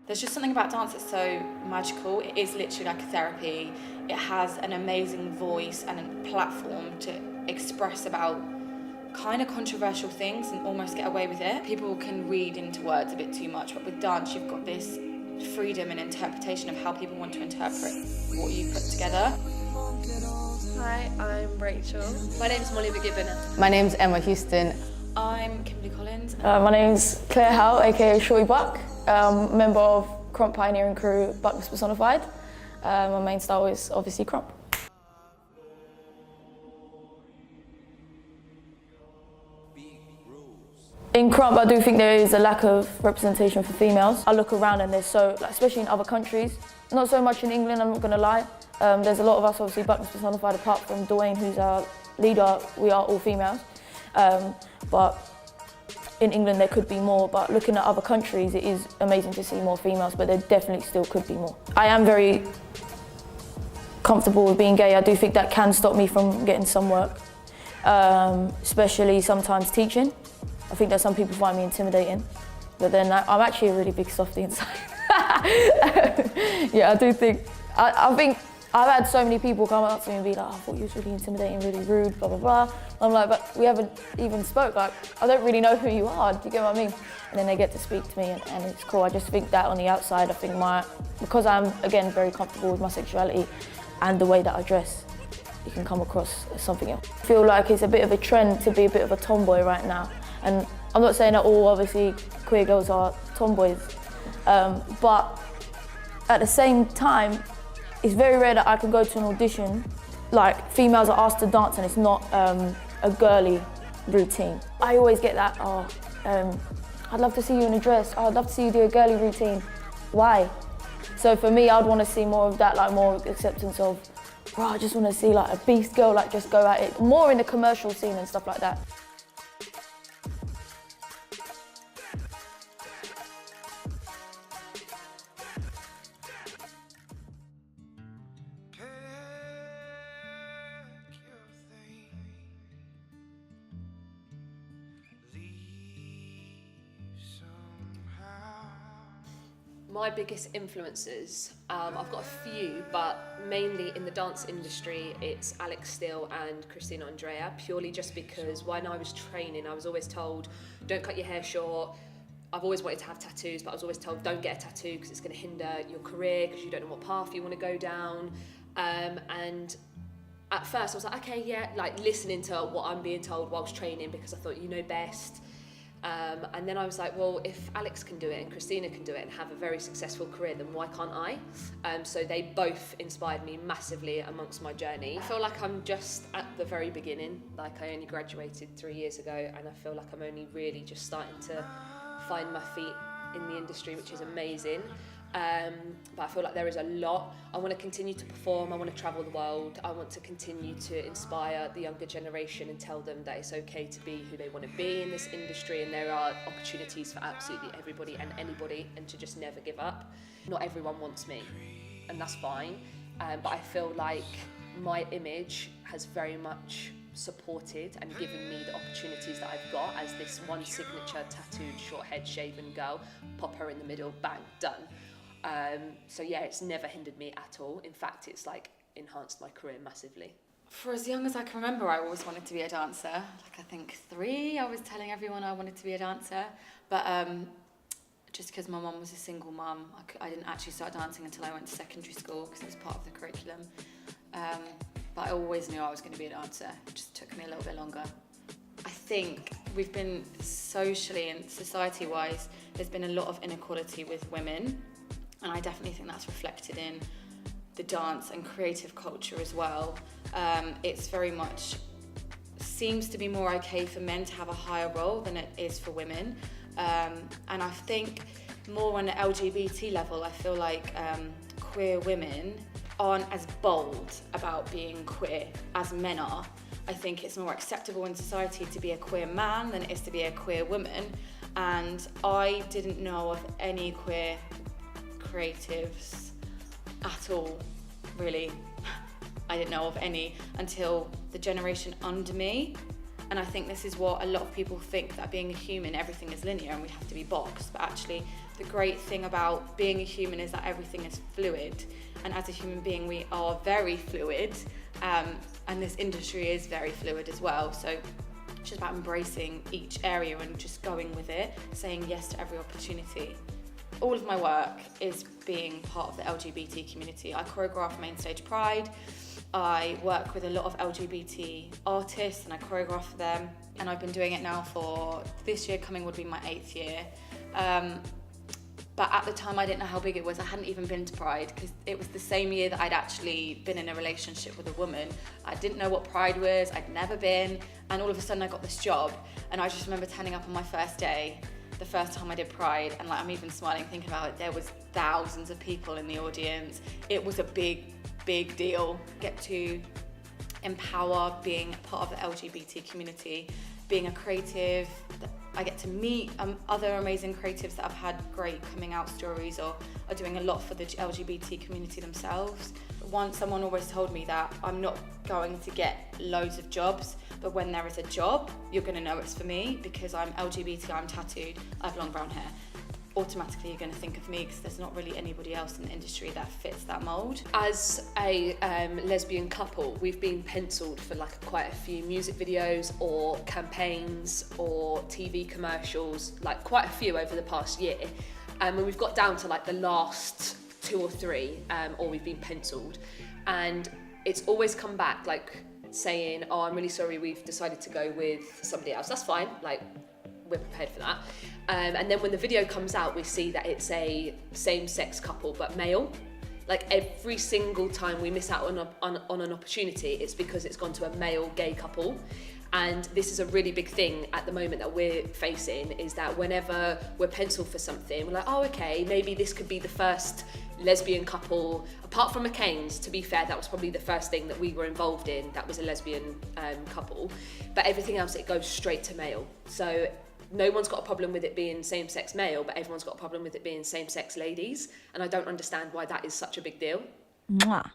There's just something about dance that's so magical. It is literally like a therapy. It has an amazing voice and a platform to express about kind of controversial things and almost get away with it. People can read into words a bit too much, but with dance you've got this freedom and interpretation of how people want to interpret what you put together. Hi, I'm Rachel. My name's Marlene Fernandez. My name's Emma Houston. I'm Kimberly Collins. My name's Claire Howe, aka Shorty Buck, member of Crump Pioneering Crew, Buck was Personified. My main style is obviously Crump. In Crump, I do think there is a lack of representation for females. I look around and there's so, especially in other countries, not so much in England, I'm not gonna lie. There's a lot of us, obviously, Buck was Personified, apart from Dwayne, who's our leader, we are all females. But in England there could be more, but looking at other countries, it is amazing to see more females, but there definitely still could be more. I am very comfortable with being gay. I do think that can stop me from getting some work, especially sometimes teaching. I think that some people find me intimidating, but then I'm actually a really big softie inside. Yeah, I do think, I think I've had so many people come up to me and be like, oh, I thought you was really intimidating, really rude, blah, blah, blah. I'm like, but we haven't even spoke. Like, I don't really know who you are, do you get what I mean? And then they get to speak to me and it's cool. I just think that on the outside, I think because I'm, again, very comfortable with my sexuality and the way that I dress, you can come across as something else. I feel like it's a bit of a trend to be a bit of a tomboy right now. And I'm not saying that all, obviously, queer girls are tomboys, but at the same time, it's very rare that I can go to an audition, like females are asked to dance and it's not a girly routine. I always get that, I'd love to see you in a dress, I'd love to see you do a girly routine. Why? So for me, I'd want to see more of that, like more acceptance of, bro, I just want to see like a beast girl, like just go at it, more in the commercial scene and stuff like that. My biggest influences, I've got a few, but mainly in the dance industry, it's Alex Steele and Christina Andrea, purely just because when I was training, I was always told, don't cut your hair short. I've always wanted to have tattoos, but I was always told, don't get a tattoo because it's going to hinder your career because you don't know what path you want to go down. And at first I was like, okay, yeah, like listening to what I'm being told whilst training because I thought, you know best. And then I was like, well, if Alex can do it and Christina can do it and have a very successful career, then why can't I? So they both inspired me massively amongst my journey. I feel like I'm just at the very beginning, like I only graduated 3 years ago and I feel like I'm only really just starting to find my feet in the industry, which is amazing. But I feel like there is a lot. I want to continue to perform, I want to travel the world, I want to continue to inspire the younger generation and tell them that it's okay to be who they want to be in this industry and there are opportunities for absolutely everybody and anybody and to just never give up. Not everyone wants me and that's fine, but I feel like my image has very much supported and given me the opportunities that I've got as this one signature tattooed, short head, shaven girl, pop her in the middle, bang, done. So yeah, it's never hindered me at all. In fact, it's like enhanced my career massively. For as young as I can remember, I always wanted to be a dancer. Like I think 3, I was telling everyone I wanted to be a dancer. But just because my mum was a single mum, I didn't actually start dancing until I went to secondary school because it was part of the curriculum. But I always knew I was going to be a dancer. It just took me a little bit longer. I think we've been socially and society-wise, there's been a lot of inequality with women. And I definitely think that's reflected in the dance and creative culture as well. It's very much, seems to be more okay for men to have a higher role than it is for women. And I think more on the LGBT level, I feel like queer women aren't as bold about being queer as men are. I think it's more acceptable in society to be a queer man than it is to be a queer woman. And I didn't know of any queer creatives at all, really. I didn't know of any until the generation under me. And I think this is what a lot of people think, that being a human, everything is linear and we have to be boxed. But actually, the great thing about being a human is that everything is fluid, and as a human being we are very fluid, and this industry is very fluid as well. So it's just about embracing each area and just going with it, saying yes to every opportunity. All of my work is being part of the LGBT community. I choreograph Main Stage Pride, I work with a lot of LGBT artists and I choreograph for them, and I've been doing it now for, this year coming would be my 8th year. But at the time I didn't know how big it was. I hadn't even been to Pride because it was the same year that I'd actually been in a relationship with a woman. I didn't know what Pride was, I'd never been, and all of a sudden I got this job. And I just remember turning up on my first day, the first time I did Pride, and like I'm even smiling thinking about it, there was thousands of people in the audience. It was a big deal. Get to empower being part of the LGBT community, being a creative. I get to meet other amazing creatives that have had great coming out stories or are doing a lot for the LGBT community themselves. Once someone always told me that I'm not going to get loads of jobs, but when there is a job, you're going to know it's for me because I'm LGBT, I'm tattooed, I have long brown hair. Automatically you're going to think of me because there's not really anybody else in the industry that fits that mould. As a lesbian couple, we've been penciled for like quite a few music videos or campaigns or TV commercials, like quite a few over the past year. And we've got down to like the last 2 or 3, or we've been penciled. And it's always come back like saying, oh, I'm really sorry, we've decided to go with somebody else. That's fine, like we're prepared for that. And then when the video comes out, we see that it's a same-sex couple, but male. Like every single time we miss out on an opportunity, it's because it's gone to a male gay couple. And this is a really big thing at the moment that we're facing, is that whenever we're penciled for something, we're like, oh, okay, maybe this could be the first lesbian couple, apart from McCain's, to be fair, that was probably the first thing that we were involved in, that was a lesbian couple. But everything else, it goes straight to male. So no one's got a problem with it being same-sex male, but everyone's got a problem with it being same-sex ladies. And I don't understand why that is such a big deal. Mwah.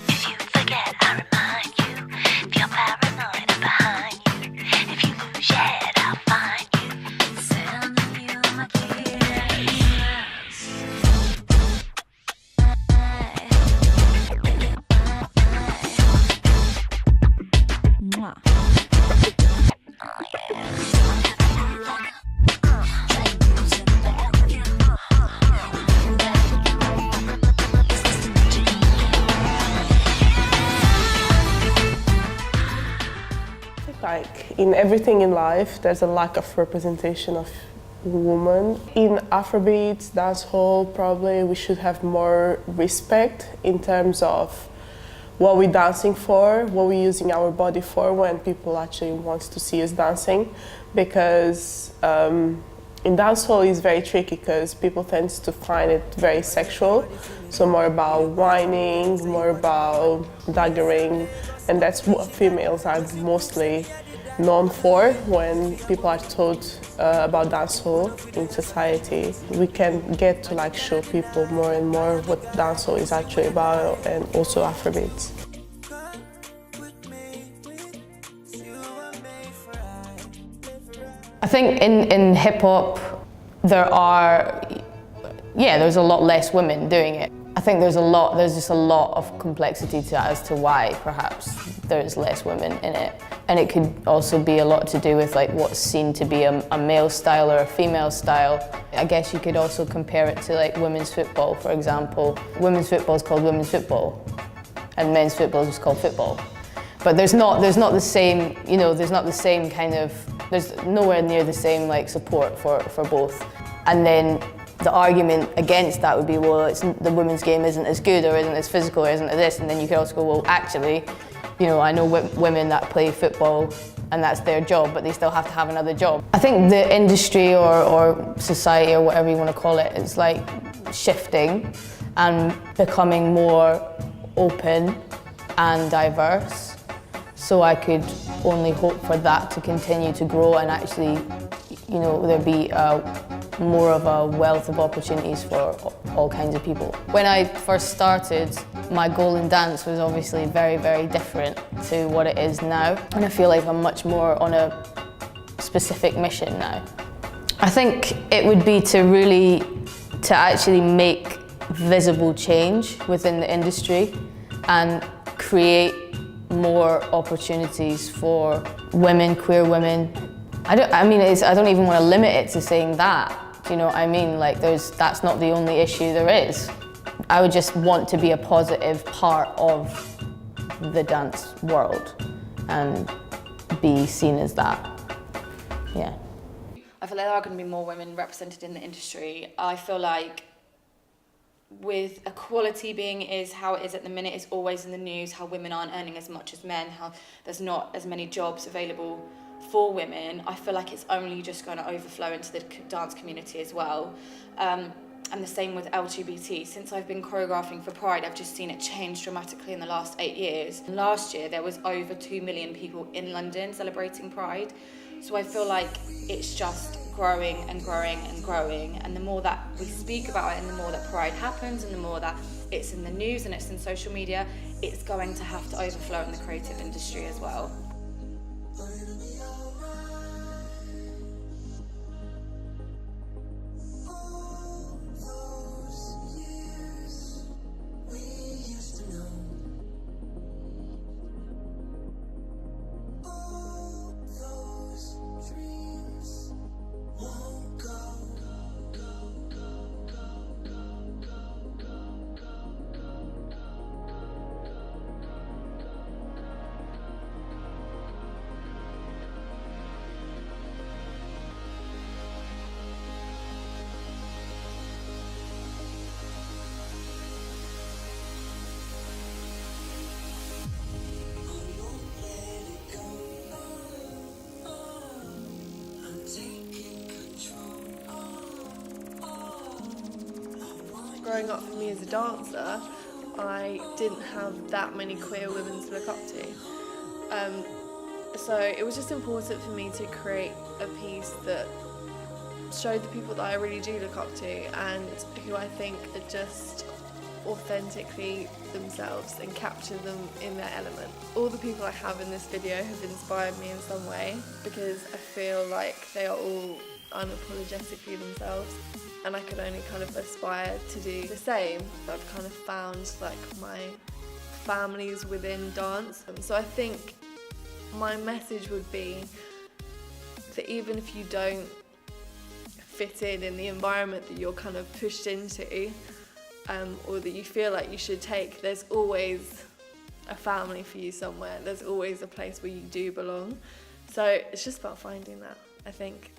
If you forget, I remind you. If you're paranoid, I'm behind you. If you lose your head, I'll find you. Sending you my kiss. Mwah. Like in everything in life, there's a lack of representation of women. In Afrobeats, dancehall, probably we should have more respect in terms of what we're dancing for, what we're using our body for when people actually want to see us dancing. Because in dancehall it's very tricky because people tend to find it very sexual. So more about whining, more about daggering, and that's what females are mostly known for when people are told about dancehall in society. We can get to like show people more and more what dancehall is actually about, and also Afrobeats. I think in hip hop there's a lot less women doing it. I think there's just a lot of complexity to that as to why perhaps there's less women in it. And it could also be a lot to do with like what's seen to be a male style or a female style. I guess you could also compare it to like women's football, for example. Women's football is called women's football and men's football is called football. But there's not the same, there's not the same kind of, there's nowhere near the same like support for both. And then the argument against that would be, well, the women's game isn't as good or isn't as physical or isn't this, and then you could also go, well, actually, I know women that play football and that's their job, but they still have to have another job. I think the industry or society or whatever you want to call it is like shifting and becoming more open and diverse. So I could only hope for that to continue to grow and actually, there be more of a wealth of opportunities for all kinds of people. When I first started, my goal in dance was obviously very, very different to what it is now. And I feel like I'm much more on a specific mission now. I think it would be to actually make visible change within the industry and create more opportunities for women, queer women. I don't even want to limit it to saying that. Do you know what I mean? Like that's not the only issue there is. I would just want to be a positive part of the dance world and be seen as that. Yeah. I feel like there are going to be more women represented in the industry. I feel like with equality being is how it is at the minute, it's always in the news how women aren't earning as much as men, how there's not as many jobs available for women. I feel like it's only just going to overflow into the dance community as well. And the same with LGBT. Since I've been choreographing for Pride, I've just seen it change dramatically in the last 8 years. Last year, there was over 2 million people in London celebrating Pride. So I feel like it's just growing and growing and growing. And the more that we speak about it and the more that Pride happens and the more that it's in the news and it's in social media, it's going to have to overflow in the creative industry as well. Growing up for me as a dancer, I didn't have that many queer women to look up to. So it was just important for me to create a piece that showed the people that I really do look up to and who I think are just authentically themselves and capture them in their element. All the people I have in this video have inspired me in some way because I feel like they are all unapologetically themselves, and I can only kind of aspire to do the same. I've kind of found like my families within dance. So I think my message would be that even if you don't fit in the environment that you're kind of pushed into, or that you feel like you should take, there's always a family for you somewhere. There's always a place where you do belong. So it's just about finding that, I think.